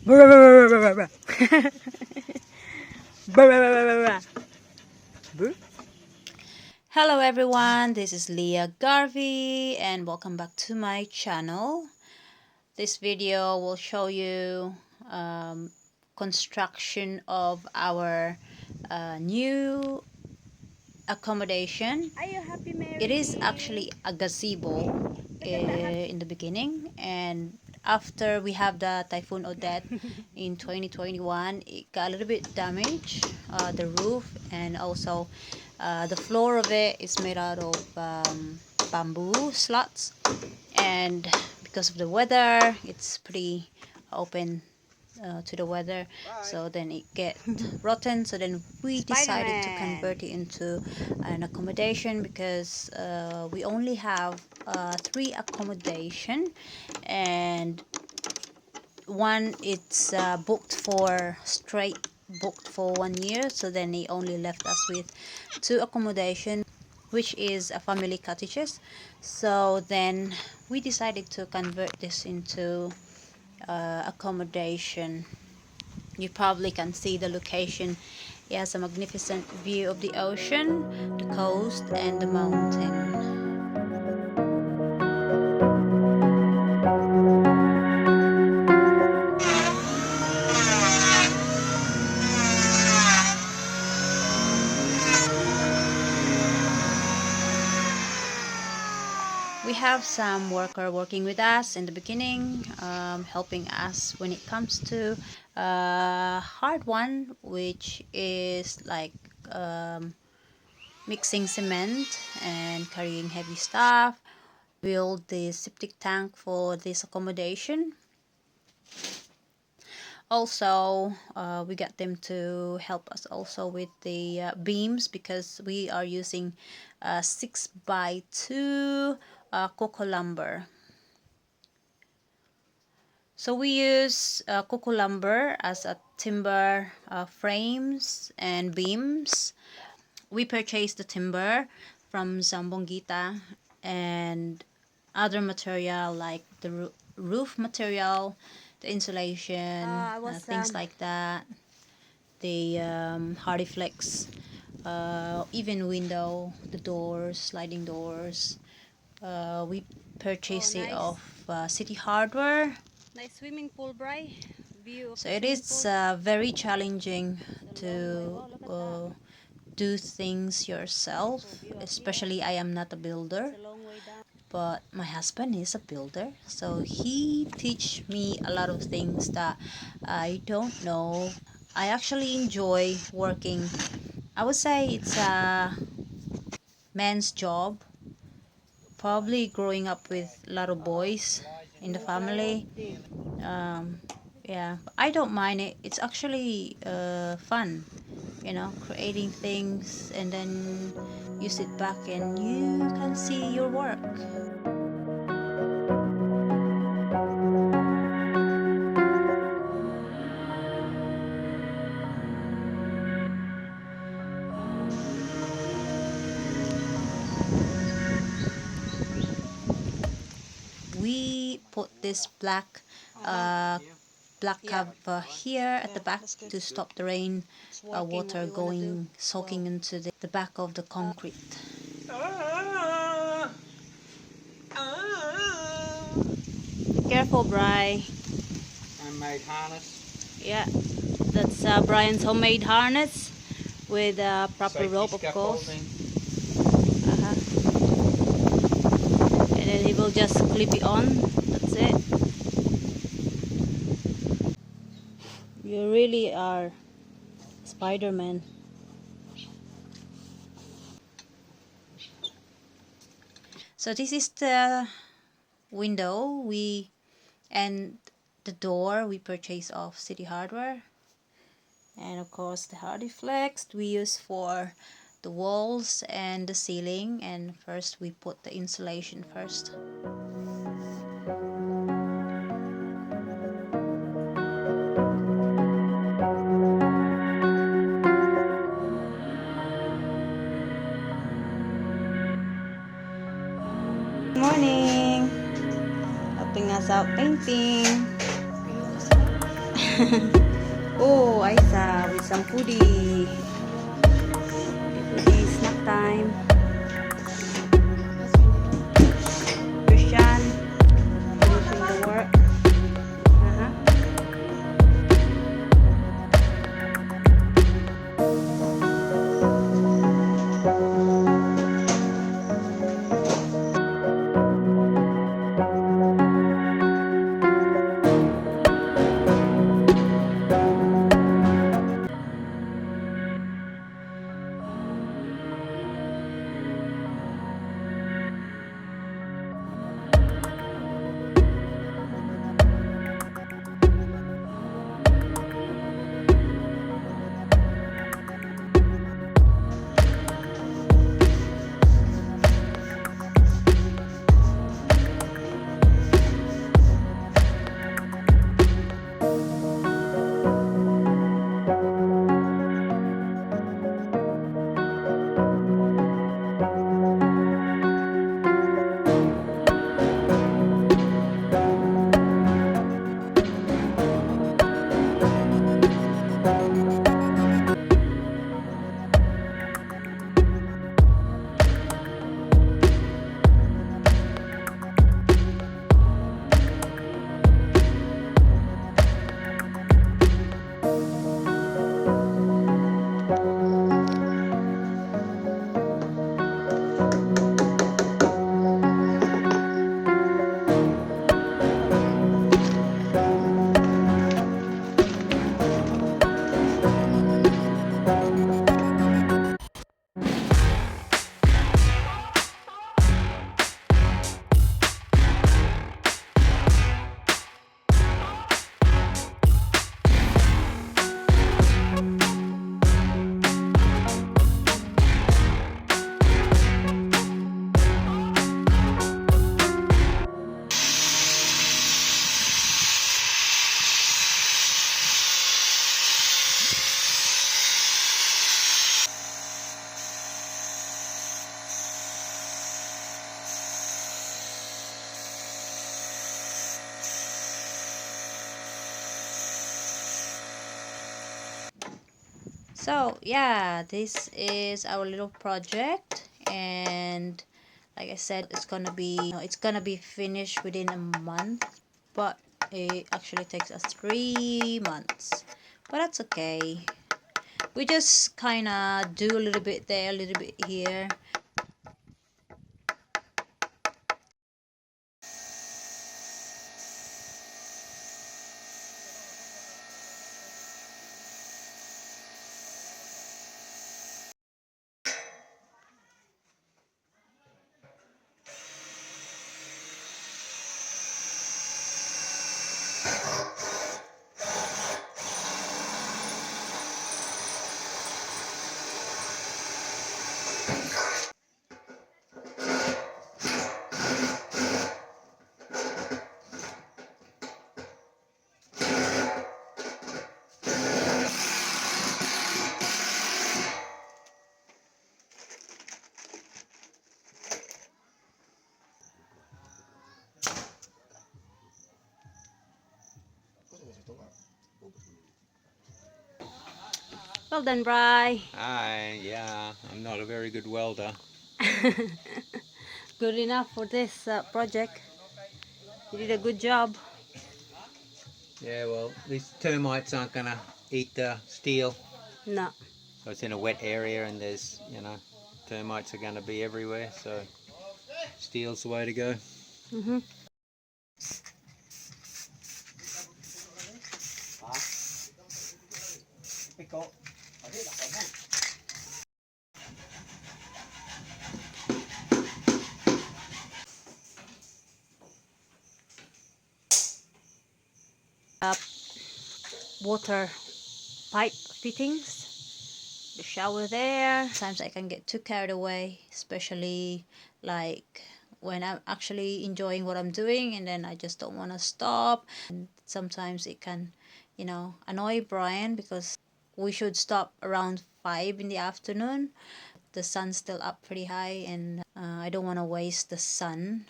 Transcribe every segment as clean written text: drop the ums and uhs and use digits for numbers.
Hello everyone, this is Leah Garvey and welcome back to my channel. This video will show you construction of our new accommodation. Are you happy, Mary? It is actually a gazebo in the beginning, and after we have the Typhoon Odette in 2021, it got a little bit damaged, the roof, and also the floor of it is made out of bamboo slats, and because of the weather it's pretty open to the weather. So then it get rotten, so then we decided to convert it into an accommodation because we only have 3 accommodation, and one it's booked for 1 year, so then he only left us with 2 accommodation, which is a family cottages. So then we decided to convert this into accommodation. You probably can see the location. It has a magnificent view of the ocean, the coast, and the mountain. We have some worker working with us in the beginning, helping us when it comes to hard one, which is like mixing cement and carrying heavy stuff. Build the septic tank for this accommodation. Also, we got them to help us also with the beams, because we are using 6x2 cocoa lumber. So we use cocoa lumber as a timber frames and beams. We purchased the timber from Zambongita and other material like the roof material, the insulation, things like that, the hardy flex, even window, the doors, sliding doors. We purchased it off City Hardware. Nice swimming pool, Bri. View of So it is very challenging to do things yourself, especially I am not a builder, but my husband is a builder, so he teach me a lot of things that I don't know. I actually enjoy working. I would say it's a man's job, probably growing up with a lot of boys in the family. Yeah, I don't mind it. It's actually fun, creating things, and then you sit back and you can see your work. We put this black cover here at the back to stop the rain water going soaking into the back of the concrete. Be careful, Bri. Handmade harness. Yeah, that's Brian's homemade harness with a proper rope, of course. And then he will just clip it on. That's it. You really are Spider-Man. So this is the window and the door we purchased off City Hardware, and of course the hardy flex we use for the walls and the ceiling. And first we put the insulation first. Good morning, helping us out painting. Oh, Isa with some foodie. Foodie snack time. Christian finishing the work. Uh-huh. So yeah, this is our little project, and like I said, it's gonna be finished within a month, but it actually takes us 3 months, but that's okay. We just kind of do a little bit there, a little bit here. Well done, Bry. Yeah, I'm not a very good welder. Good enough for this project. You did a good job. Yeah, well, these termites aren't gonna eat the steel. No. So it's in a wet area and there's, termites are gonna be everywhere, so steel's the way to go. Mm-hmm. Water pipe fittings. The shower there. Sometimes I can get too carried away, especially like when I'm actually enjoying what I'm doing and then I just don't want to stop. And sometimes it can, annoy Brian because we should stop around 5 in the afternoon. The sun's still up pretty high, and I don't want to waste the sun.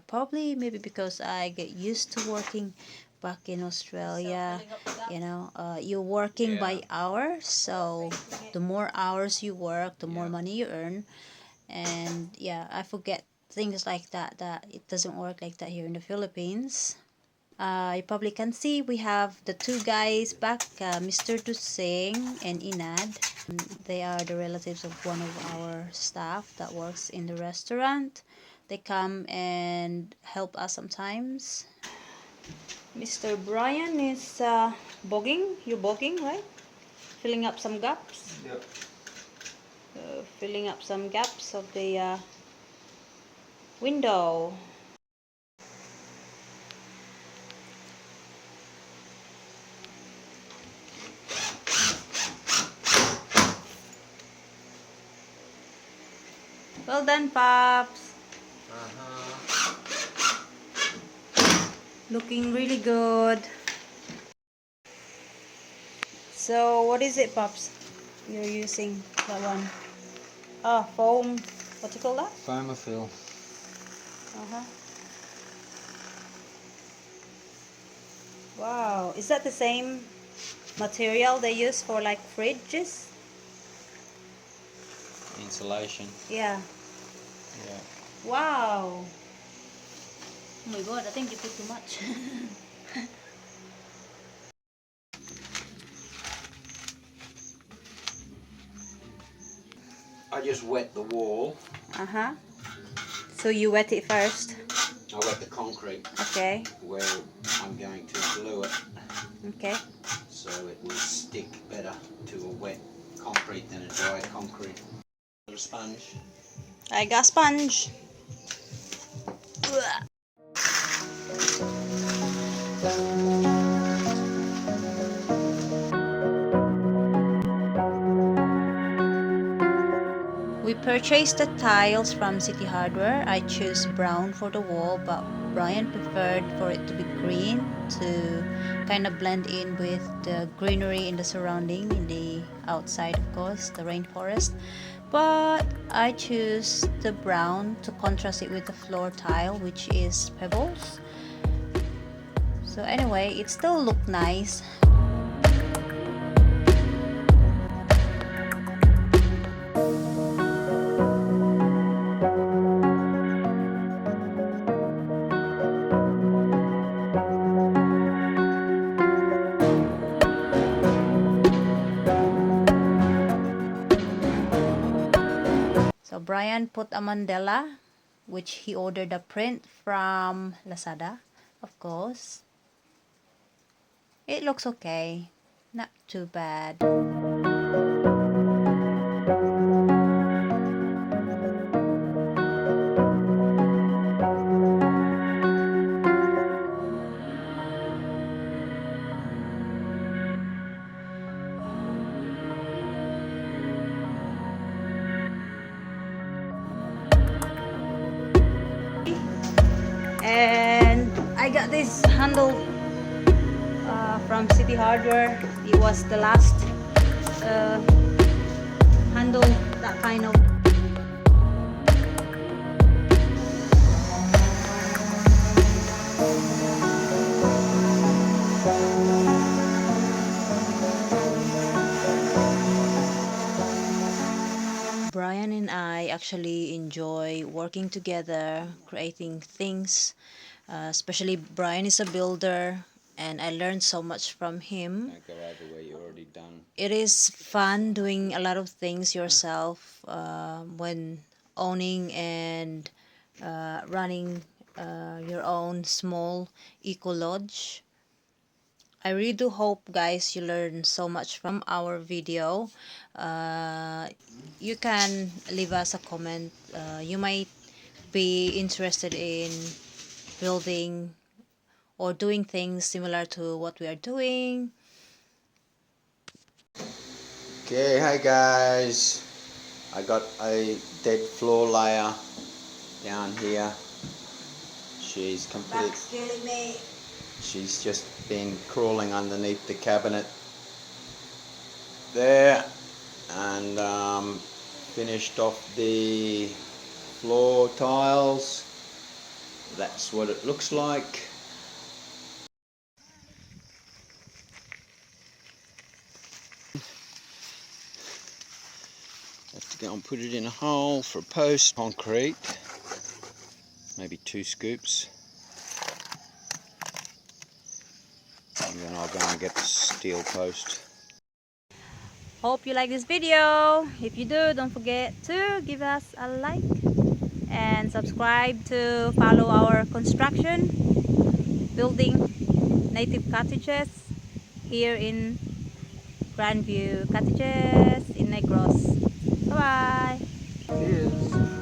Probably maybe because I get used to working back in Australia, you're working by hours, so the more hours you work, the more money you earn. And yeah, I forget things like that, that it doesn't work like that here in the Philippines. You probably can see we have the two guys back, Mr. Dusing and Inad. They are the relatives of one of our staff that works in the restaurant. They come and help us sometimes. Mr. Brian is bogging. You're bogging, right? Filling up some gaps. Yep. Filling up some gaps of the window. Well done, Pops. Looking really good. So, what is it, Pops? You're using that one. Ah, foam. What do you call that? Foamafil. Uh-huh. Wow. Is that the same material they use for like fridges? Insulation. Yeah. Yeah. Wow. Oh my god, I think you put too much. I just wet the wall. Uh-huh. So you wet it first. I wet the concrete Okay. where I'm going to glue it, Okay. so it will stick better to a wet concrete than a dry concrete. A sponge. I got sponge. We purchased the tiles from City Hardware. I chose brown for the wall, but Brian preferred for it to be green to kind of blend in with the greenery in the surrounding, in the outside, of course, the rainforest. But I choose the brown to contrast it with the floor tile, which is pebbles. So anyway, it still looked nice. So Brian put a mandala, which he ordered a print from Lazada, of course. It looks okay, not too bad. And I got this handle from City Hardware. It was the last handle, that kind of. Brian and I actually enjoy working together, creating things. Especially Brian is a builder, and I learned so much from him. Don't go over where you're already done. It is fun doing a lot of things yourself when owning and running your own small eco lodge. I really do hope, guys, you learn so much from our video. You can leave us a comment. You might be interested in building or doing things similar to what we are doing. Okay, hi guys. I got a dead floor layer down here. She's complete. Killing me. She's just been crawling underneath the cabinet there, and finished off the floor tiles. That's what it looks like. Go and put it in a hole for a post. Concrete, maybe 2 scoops. And then I'll go and get the steel post. Hope you like this video. If you do, don't forget to give us a like and subscribe to follow our construction, building native cottages here in Grandview Cottages in Negros. Bye bye. Cheers.